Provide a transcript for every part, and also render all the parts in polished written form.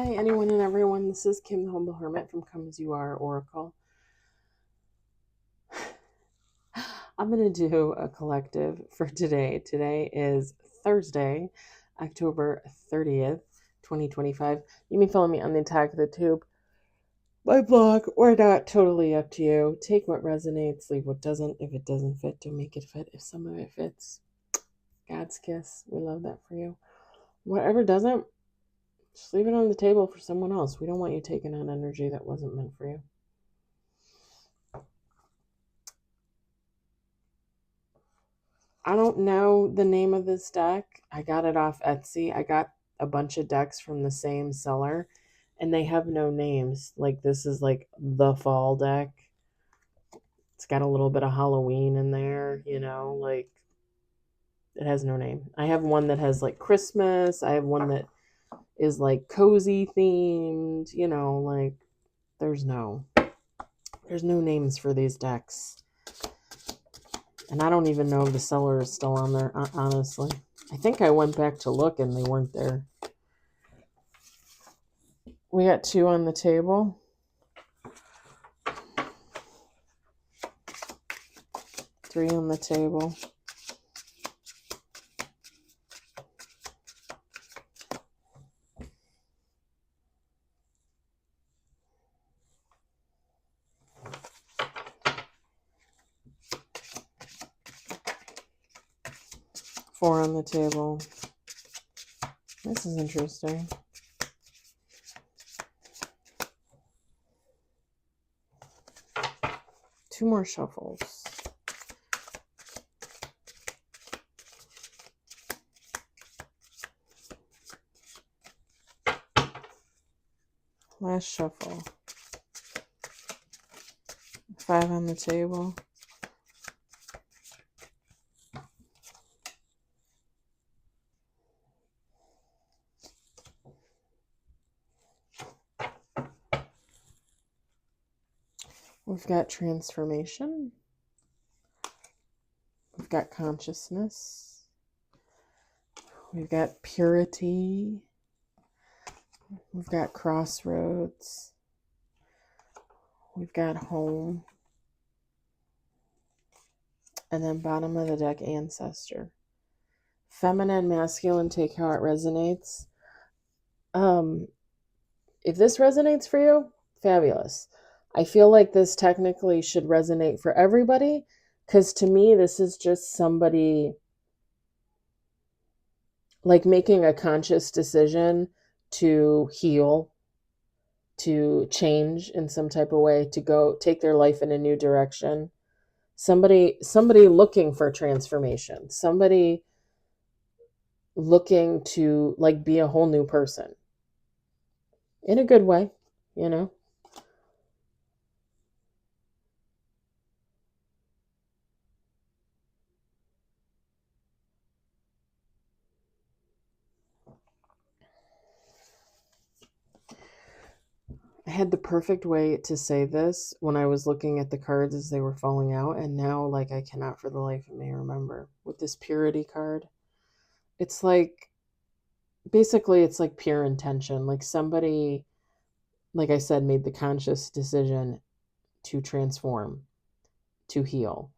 Hi, anyone and everyone. This is Kim, the Humble Hermit from Come As You Are Oracle. I'm going to do a collective for today. Today is Thursday, October 30th, 2025. You may follow me on the Attack of the Tube, my blog, or not. Totally up to you. Take what resonates, leave what doesn't. If it doesn't fit, don't make it fit. If some of it fits, God's kiss. We love that for you. Whatever doesn't, just leave it on the table for someone else. We don't want you taking on energy that wasn't meant for you. I don't know the name of this deck. I got it off Etsy. I got a bunch of decks from the same seller, and they have no names. Like, this is like the fall deck. It's got a little bit of Halloween in there, like it has no name. I have one that has like Christmas. I have one that is like cozy themed, like there's no names for these decks. And I don't even know if the seller is still on there, honestly. I think I went back to look and they weren't there. We got 2 on the table. 3 on the table. Four on the table. This is interesting. Two more shuffles. Last shuffle. 5 on the table. We've got transformation. We've got consciousness. We've got purity. We've got crossroads. We've got home. And then bottom of the deck, ancestor. Feminine, masculine, take how it resonates. If this resonates for you, fabulous. I feel like this technically should resonate for everybody, because to me, this is just somebody like making a conscious decision to heal, to change in some type of way, to go take their life in a new direction. Somebody looking for transformation, somebody looking to like be a whole new person in a good way, I had the perfect way to say this when I was looking at the cards as they were falling out, and now like I cannot for the life of me remember. With this purity card, it's like basically it's like pure intention. Like somebody, like I said, made the conscious decision to transform, to heal.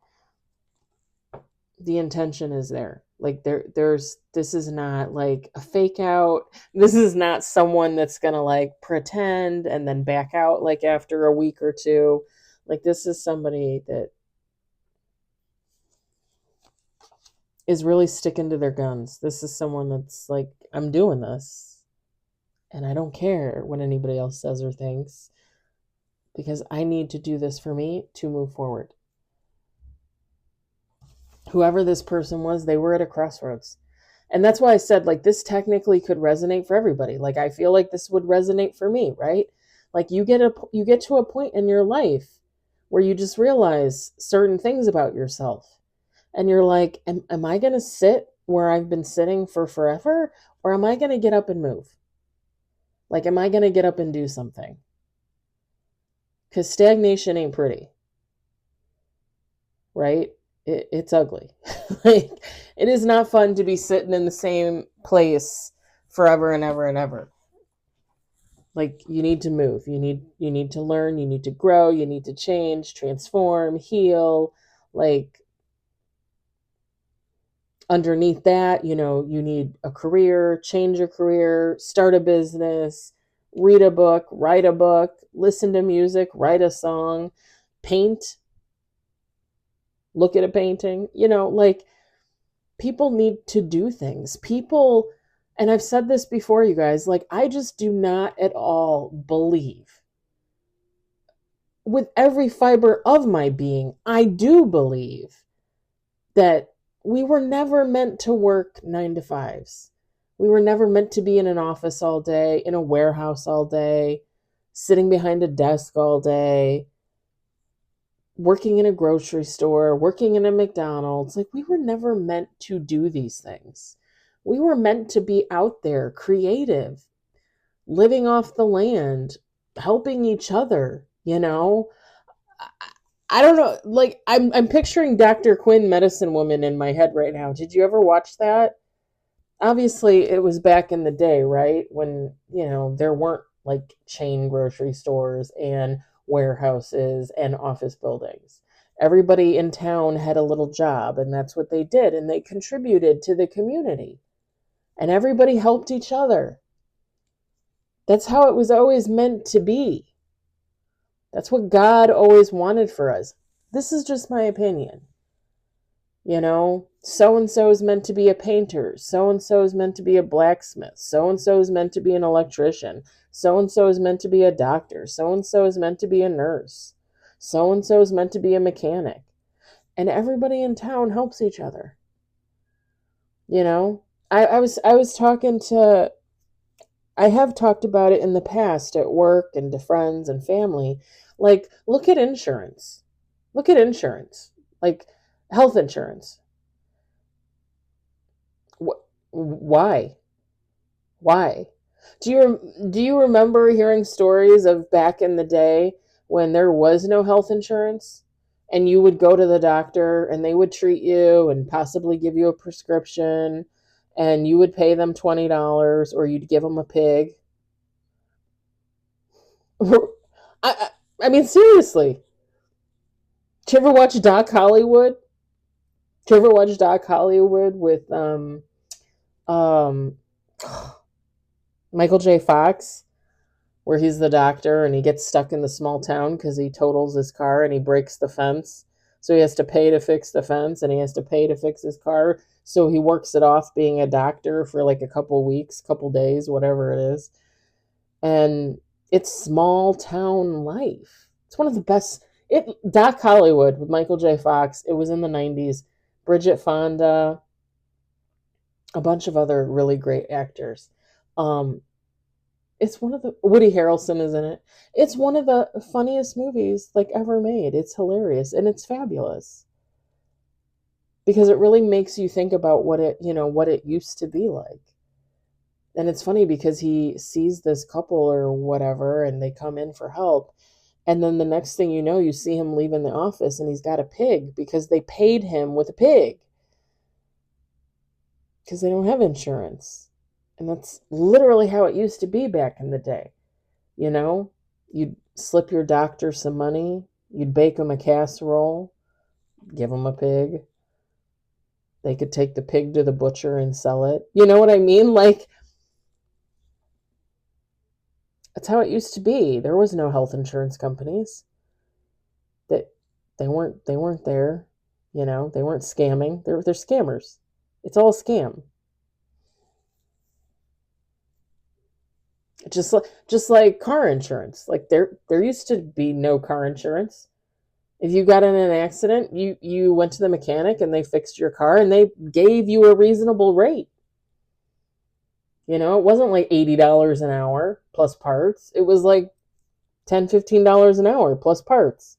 The intention is there. Like this is not like a fake out. This is not someone that's gonna like pretend and then back out like after a week or two. Like this is somebody that is really sticking to their guns. This is someone that's like, I'm doing this and I don't care what anybody else says or thinks, because I need to do this for me to move forward. Whoever this person was, they were at a crossroads. And that's why I said, like, this technically could resonate for everybody. Like, I feel like this would resonate for me, right? Like, you get to a point in your life where you just realize certain things about yourself. And you're like, am I going to sit where I've been sitting for forever? Or am I going to get up and move? Like, am I going to get up and do something? Because stagnation ain't pretty, right? It's ugly. Like, it is not fun to be sitting in the same place forever and ever and ever. Like, you need to move. You need to learn, you need to grow, you need to change, transform, heal. Like, underneath that, you need a career, change your career, start a business, read a book, write a book, listen to music, write a song, paint, look at a painting. Like, people need to do things. People, and I've said this before, you guys, like, I just do not at all believe, with every fiber of my being, I do believe that we were never meant to work 9 to 5s. We were never meant to be in an office all day, in a warehouse all day, sitting behind a desk all day, working in a grocery store, working in a McDonald's. Like, we were never meant to do these things. We were meant to be out there, creative, living off the land, helping each other. I don't know. Like, I'm picturing Dr. Quinn, Medicine Woman, in my head right now. Did you ever watch that? Obviously, it was back in the day, right? When, there weren't like chain grocery stores and warehouses and office buildings. Everybody in town had a little job, and that's what they did. And they contributed to the community, and everybody helped each other. That's how it was always meant to be. That's what God always wanted for us. This is just my opinion. So and so is meant to be a painter. So and so is meant to be a blacksmith. So and so is meant to be an electrician. So and so is meant to be a doctor. So and so is meant to be a nurse. So and so is meant to be a mechanic. And everybody in town helps each other. I was talking to, I have talked about it in the past at work and to friends and family. Like, look at insurance. Look at insurance. Like, health insurance. Why? Why? Do you remember hearing stories of back in the day when there was no health insurance, and you would go to the doctor and they would treat you and possibly give you a prescription, and you would pay them $20, or you'd give them a pig? I, I mean, seriously. Did you ever watch Doc Hollywood? Did you ever watch Doc Hollywood with um Michael J. Fox, where he's the doctor and he gets stuck in the small town because he totals his car and he breaks the fence. So he has to pay to fix the fence, and he has to pay to fix his car. So he works it off being a doctor for like a couple weeks, couple days, whatever it is. And it's small town life. It's one of the best. Doc Hollywood with Michael J. Fox. It was in the 90s. Bridget Fonda, a bunch of other really great actors. Um, it's one of the Woody Harrelson is in it. It's one of the funniest movies like ever made. It's hilarious and it's fabulous because it really makes you think about what it used to be like. And it's funny because he sees this couple or whatever, and they come in for help, and then the next thing you know, you see him leaving the office and he's got a pig because they paid him with a pig because they don't have insurance. And that's literally how it used to be back in the day. You know, you'd slip your doctor some money, you'd bake him a casserole, give him a pig. They could take the pig to the butcher and sell it. You know what I mean? Like, that's how it used to be. There was no health insurance companies. That they weren't there. They weren't scamming. They're scammers. It's all a scam. Just like car insurance. Like, there used to be no car insurance. If you got in an accident, you went to the mechanic and they fixed your car and they gave you a reasonable rate. It wasn't like $80 an hour plus parts. It was like $10, $15 an hour plus parts.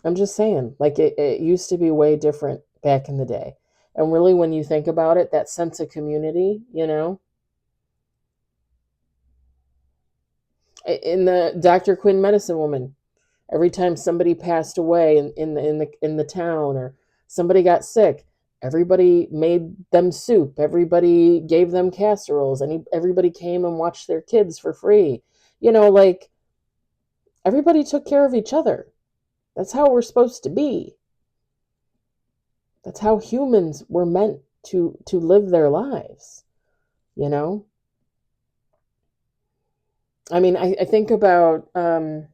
I'm just saying, like, it used to be way different back in the day. And really, when you think about it, that sense of community, in the Dr. Quinn Medicine Woman, every time somebody passed away in the town, or somebody got sick, Everybody made them soup. Everybody gave them casseroles. And everybody came and watched their kids for free. Like everybody took care of each other. That's how we're supposed to be. That's how humans were meant to live their lives, you know? I mean, I think about the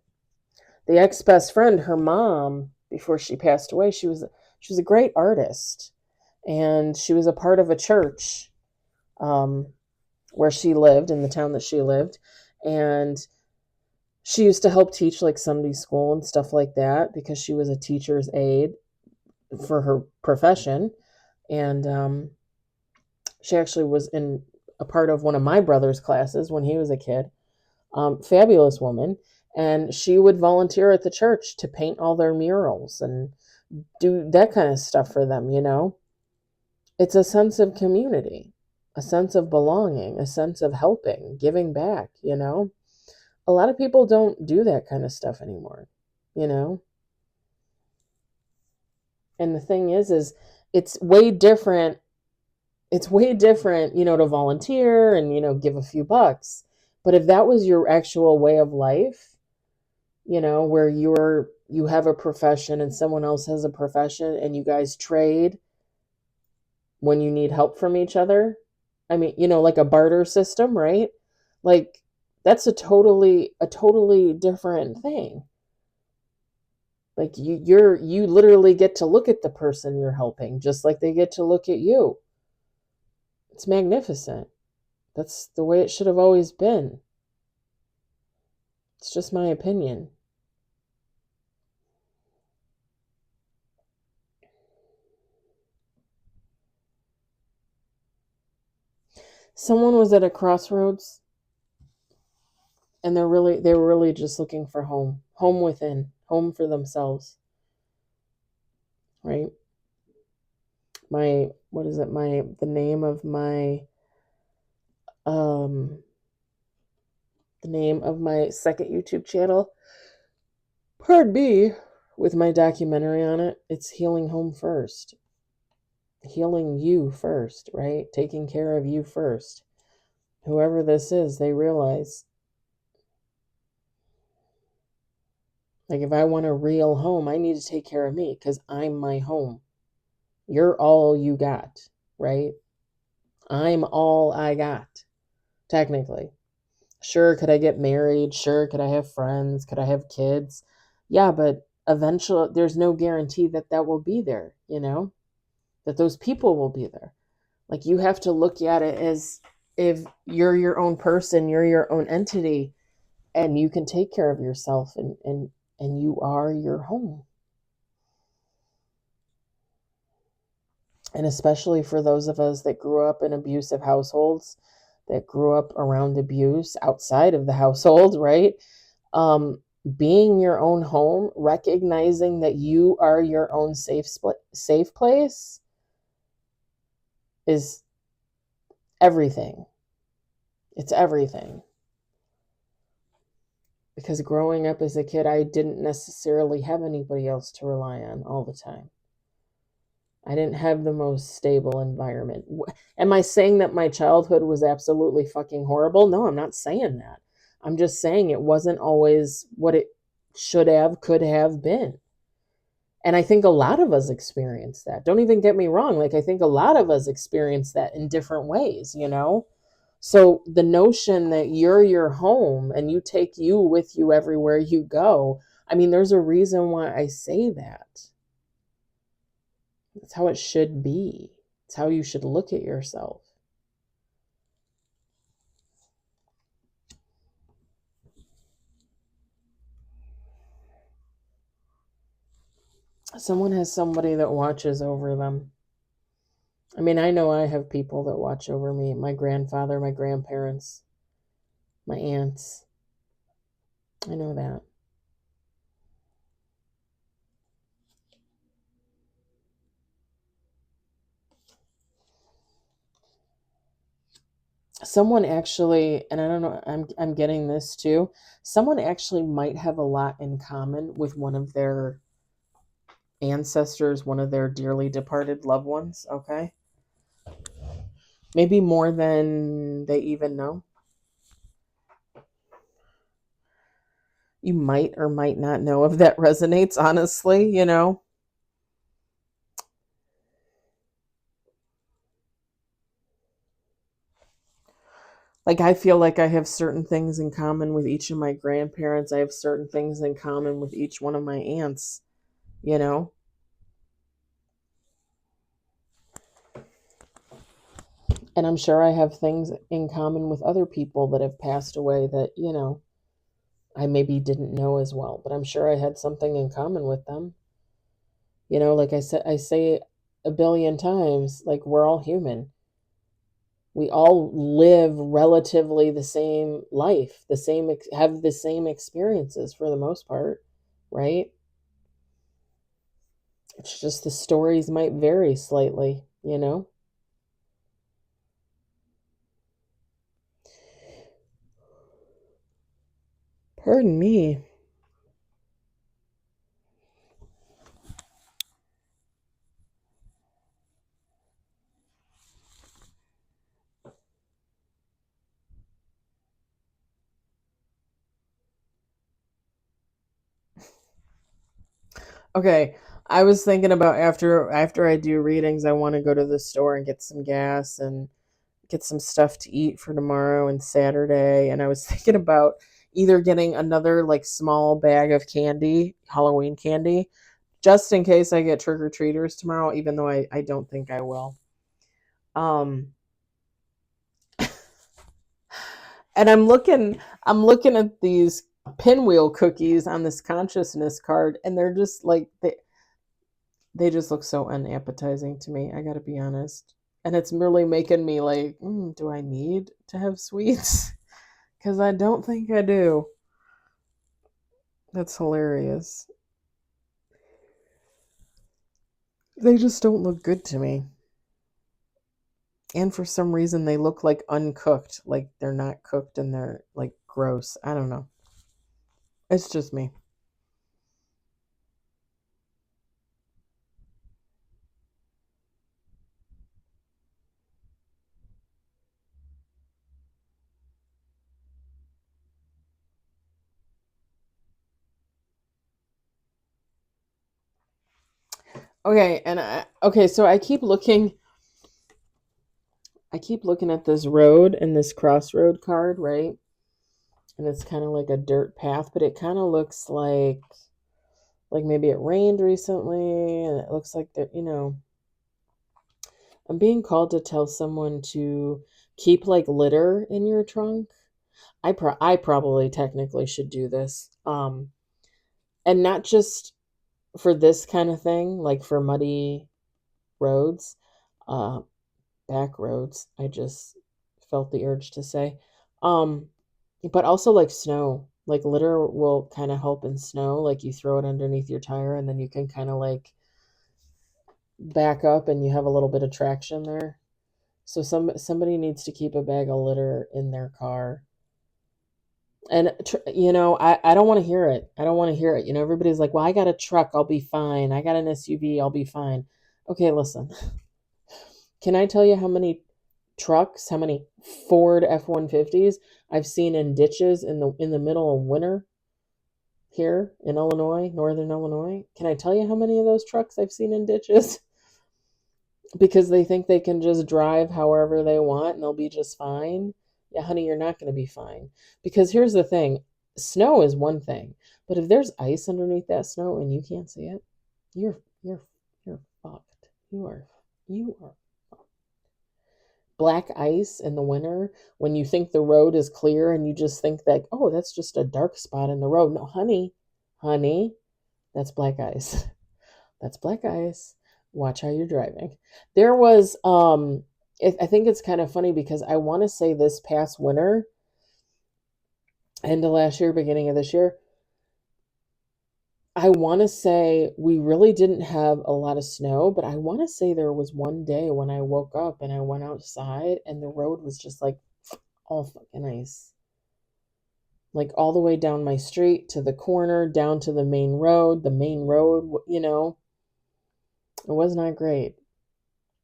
ex-best friend, her mom, before she passed away, she was a great artist. And she was a part of a church where she lived, in the town that she lived. And she used to help teach like Sunday school and stuff like that because she was a teacher's aide for her profession. And she actually was in a part of one of my brother's classes when he was a kid. Fabulous woman. And she would volunteer at the church to paint all their murals and do that kind of stuff for them, It's a sense of community, a sense of belonging, a sense of helping, giving back, A lot of people don't do that kind of stuff anymore, you know? And the thing is it's way different. It's way different, to volunteer and, give a few bucks. But if that was your actual way of life, where you have a profession and someone else has a profession and you guys trade when you need help from each other. I mean, like a barter system, right? Like that's a totally different thing. Like you literally get to look at the person you're helping just like they get to look at you. It's magnificent. That's the way it should have always been. It's just my opinion. Someone was at a crossroads and they were really just looking for home within, home for themselves. Right? What is it? The name of my second YouTube channel, pardon me, with my documentary on it, it's Healing Home First. Healing you first, right? Taking care of you first. Whoever this is, they realize, like, if I want a real home, I need to take care of me because I'm my home. You're all you got, right? I'm all I got, technically. Sure, could I get married? Sure, could I have friends? Could I have kids? Yeah, but eventually, there's no guarantee that will be there, that those people will be there. Like, you have to look at it as if you're your own person, you're your own entity, and you can take care of yourself, and you are your home. And especially for those of us that grew up in abusive households, that grew up around abuse outside of the household, right? Being your own home, recognizing that you are your own safe place is everything. It's everything. Because growing up as a kid, I didn't necessarily have anybody else to rely on all the time. I didn't have the most stable environment. Am I saying that my childhood was absolutely fucking horrible? No, I'm not saying that. I'm just saying it wasn't always what it could have been. And I think a lot of us experience that. Don't even get me wrong. Like, I think a lot of us experience that in different ways, So the notion that you're your home and you take you with you everywhere you go, I mean, there's a reason why I say that. That's how it should be. It's how you should look at yourself. Someone has somebody that watches over them. I mean, I know I have people that watch over me. My grandfather, my grandparents, my aunts. I know that. Someone actually, and I don't know, I'm getting this too. Someone actually might have a lot in common with one of their ancestors, one of their dearly departed loved ones, okay? Maybe more than they even know. You might or might not know if that resonates, honestly, you know? Like, I feel like I have certain things in common with each of my grandparents. I have certain things in common with each one of my aunts, you know? And I'm sure I have things in common with other people that have passed away that, you know, I maybe didn't know as well, but I'm sure I had something in common with them. You know, like I say a billion times, like we're all human. We all live relatively the same life, have the same experiences for the most part, right? It's just the stories might vary slightly, you know? Pardon me. Okay, I was thinking about after I do readings, I want to go to the store and get some gas and get some stuff to eat for tomorrow and Saturday. And I was thinking about either getting another like small bag of candy, Halloween candy, just in case I get trick or treaters tomorrow, even though I don't think I will. Um, and I'm looking at these pinwheel cookies on this consciousness card, and they're just like they just look so unappetizing to me. I gotta be honest. And it's really making me like, do I need to have sweets? Because I don't think I do. That's hilarious. They just don't look good to me. And for some reason, they look like uncooked, like they're not cooked and they're like gross. I don't know. It's just me. Okay, so I keep looking at this road and this crossroad card, right? And it's kind of like a dirt path, but it kind of looks like maybe it rained recently, and it looks like that, I'm being called to tell someone to keep like litter in your trunk. I probably technically should do this. And not just for this kind of thing, like for muddy roads, uh, back roads. I just felt the urge to say. Um, but also like snow. Like litter will kind of help in snow. Like you throw it underneath your tire and then you can kind of like back up and you have a little bit of traction there. So somebody needs to keep a bag of litter in their car. And I don't want to hear it. I don't want to hear it. Everybody's like, "Well, I got a truck, I'll be fine. I got an SUV, I'll be fine." Okay, listen. Can I tell you how many trucks, how many Ford F-150s I've seen in ditches in the middle of winter here in Illinois, northern Illinois? Can I tell you how many of those trucks I've seen in ditches? Because they think they can just drive however they want and they'll be just fine. Yeah, honey, you're not going to be fine. Because here's the thing, snow is one thing, but if there's ice underneath that snow and you can't see it, you're fucked. You are black ice in the winter when you think the road is clear and you just think that, oh, that's just a dark spot in the road. No, honey, that's black ice. That's black ice. Watch how you're driving. There was I think it's kind of funny because I want to say this past winter, end of last year, beginning of this year, I want to say we really didn't have a lot of snow, but I want to say there was one day when I woke up and I went outside and the road was just like all fucking ice. Like all the way down my street to the corner, down to the main road, It was not great.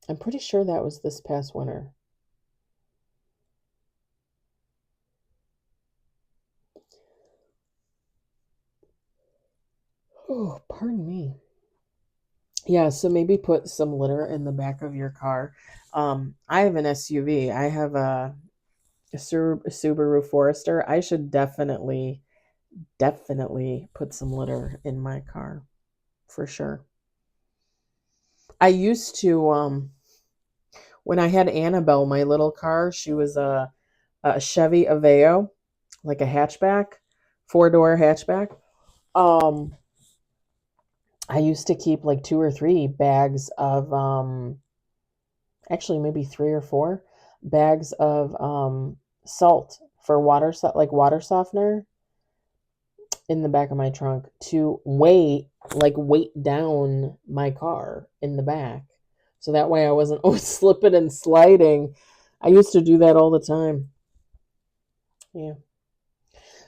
I'm pretty sure that was this past winter. Oh, pardon me. Yeah, so maybe put some litter in the back of your car. I have an SUV. I have a Subaru Forester. I should definitely put some litter in my car for sure. I used to when I had Annabelle, my little car, she was a Chevy Aveo, like a hatchback, four-door hatchback. Um, I used to keep like two or three bags of actually maybe three or four bags of salt for water, like water softener in the back of my trunk to weight down my car in the back. So that way I wasn't always slipping and sliding. I used to do that all the time. Yeah.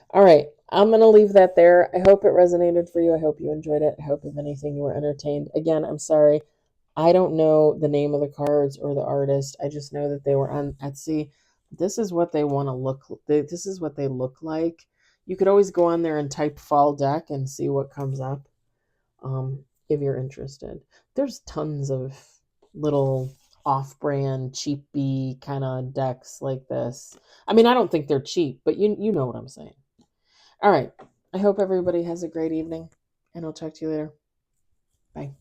All right. I'm going to leave that there. I hope it resonated for you. I hope you enjoyed it. I hope, if anything, you were entertained. Again, I'm sorry. I don't know the name of the cards or the artist. I just know that they were on Etsy. This is what they want to look. This is what they look like. You could always go on there and type fall deck and see what comes up. If you're interested, there's tons of little off-brand, cheapy kind of decks like this. I mean, I don't think they're cheap, but you know what I'm saying. All right. I hope everybody has a great evening, and I'll talk to you later. Bye.